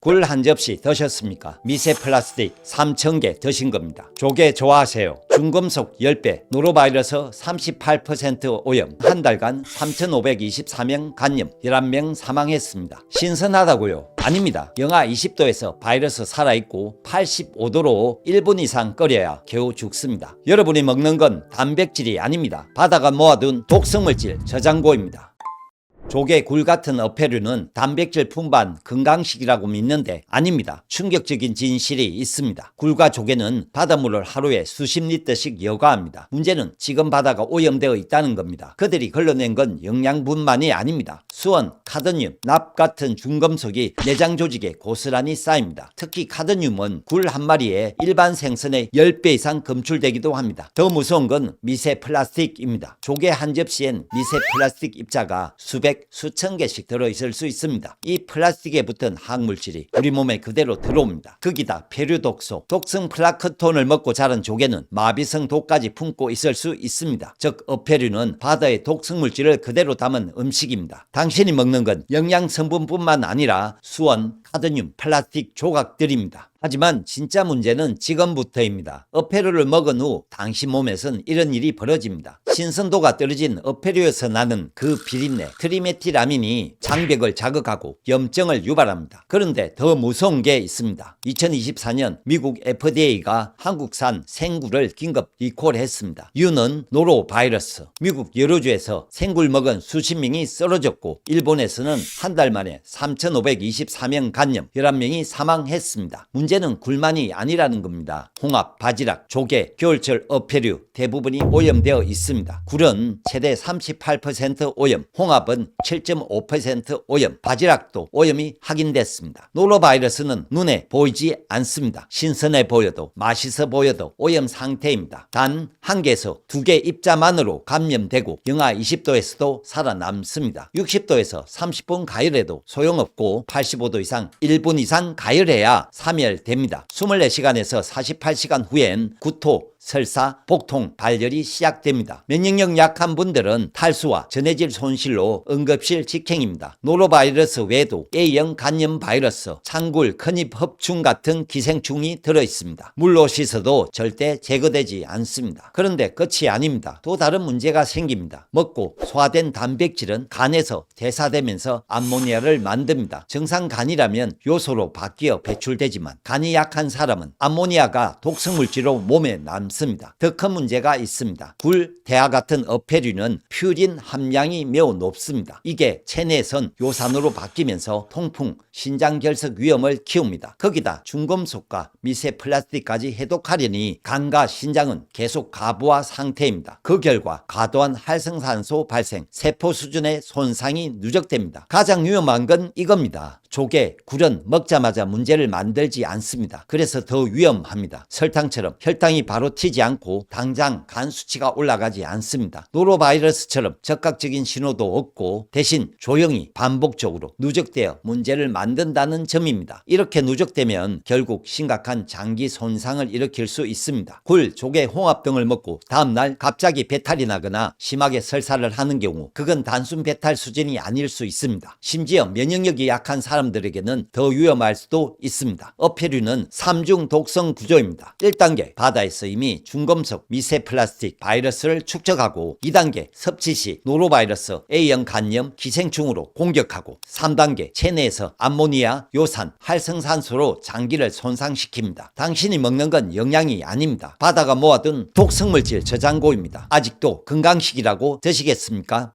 굴 한 접시 드셨습니까? 미세 플라스틱 3,000개 드신 겁니다. 조개 좋아하세요? 중금속 10배, 노로바이러스 38% 오염, 한 달간 3,524명 간염, 11명 사망했습니다. 신선하다고요? 아닙니다. 영하 20도에서 바이러스 살아있고 85도로 1분 이상 끓여야 겨우 죽습니다. 여러분이 먹는 건 단백질이 아닙니다. 바다가 모아둔 독성물질 저장고입니다. 조개, 굴 같은 어패류는 단백질 풍부한 건강식이라고 믿는데 아닙니다. 충격적인 진실이 있습니다. 굴과 조개는 바닷물을 하루에 수십 리터씩 여과합니다. 문제는 지금 바다가 오염되어 있다는 겁니다. 그들이 걸러낸 건 영양분만이 아닙니다. 수원, 카드뮴, 납 같은 중금속이 내장 조직에 고스란히 쌓입니다. 특히 카드뮴은 굴 한 마리에 일반 생선의 10배 이상 검출되기도 합니다. 더 무서운 건 미세 플라스틱입니다. 조개 한 접시엔 미세 플라스틱 입자가 수백, 수천 개씩 들어있을 수 있습니다. 이 플라스틱에 붙은 화학물질이 우리 몸에 그대로 들어옵니다. 거기다 폐류 독소, 독성 플라크톤을 먹고 자란 조개는 마비성 독까지 품고 있을 수 있습니다. 즉 어패류는 바다의 독성물질을 그대로 담은 음식입니다. 당신이 먹는 건 영양 성분뿐만 아니라 수원, 카드뮴, 플라스틱 조각들입니다. 하지만 진짜 문제는 지금부터입니다. 어패류를 먹은 후 당신 몸에선 이런 일이 벌어집니다. 신선도가 떨어진 어패류에서 나는 그 비린내 트리메틸아민이 장벽을 자극하고 염증을 유발합니다. 그런데 더 무서운 게 있습니다. 2024년 미국 FDA가 한국산 생굴을 긴급 리콜했습니다. 이유는 노로바이러스. 미국 여러 주에서 생굴 먹은 수십 명이 쓰러졌고 일본에서는 한 달 만에 3,524명 간염, 11명이 사망했습니다. 문제는 굴만이 아니라는 겁니다. 홍합, 바지락, 조개, 겨울철 어패류 대부분이 오염되어 있습니다. 굴은 최대 38% 오염, 홍합은 7.5% 오염, 바지락도 오염이 확인됐습니다. 노로바이러스는 눈에 보이지 않습니다. 신선해 보여도 맛있어 보여도 오염 상태입니다. 단 1개에서 2개 입자만으로 감염되고 영하 20도에서도 살아남습니다. 60도에서 30분 가열해도 소용없고 85도 이상 1분 이상 가열해야 사멸됩니다. 24시간에서 48시간 후엔 구토, 설사, 복통, 발열이 시작됩니다. 면역력 약한 분들은 탈수와 전해질 손실로 응급실 직행입니다. 노로바이러스 외에도 A형 간염 바이러스, 창굴, 큰입 흡충 같은 기생충이 들어있습니다. 물로 씻어도 절대 제거되지 않습니다. 그런데 끝이 아닙니다. 또 다른 문제가 생깁니다. 먹고 소화된 단백질은 간에서 대사되면서 암모니아를 만듭니다. 정상 간이라면 요소로 바뀌어 배출되지만 간이 약한 사람은 암모니아가 독성물질로 몸에 남습니다. 더 큰 문제가 있습니다. 굴, 대하 같은 어패류는 퓨린 함량이 매우 높습니다. 이게 체내에선 요산으로 바뀌면서 통풍, 신장결석 위험을 키웁니다. 거기다 중금속과 미세 플라스틱까지 해독하려니 간과 신장은 계속 가부화 상태입니다. 그 결과 과도한 활성산소 발생, 세포 수준의 손상이 누적됩니다. 가장 위험한 건 이겁니다. 조개, 굴은 먹자마자 문제를 만들지 않습니다. 그래서 더 위험합니다. 설탕처럼 혈당이 바로 튀지 않고 당장 간 수치가 올라가지 않습니다. 노로바이러스처럼 적극적인 신호도 없고 대신 조용히 반복적으로 누적되어 문제를 만든다는 점입니다. 이렇게 누적되면 결국 심각한 장기 손상을 일으킬 수 있습니다. 굴, 조개, 홍합 등을 먹고 다음날 갑자기 배탈이 나거나 심하게 설사를 하는 경우 그건 단순 배탈 수준이 아닐 수 있습니다. 심지어 면역력이 약한 사람들에게는 더 위험할 수도 있습니다. 어패류는 3중 독성 구조입니다. 1단계 바다에서 이미 중금속, 미세 플라스틱, 바이러스를 축적하고 2단계 섭취 시 노로바이러스, A형 간염, 기생충으로 공격하고 3단계 체내에서 암모니아, 요산, 활성산소로 장기를 손상시킵니다. 당신이 먹는 건 영양이 아닙니다. 바다가 모아둔 독성물질 저장고입니다. 아직도 건강식이라고 드시겠습니까?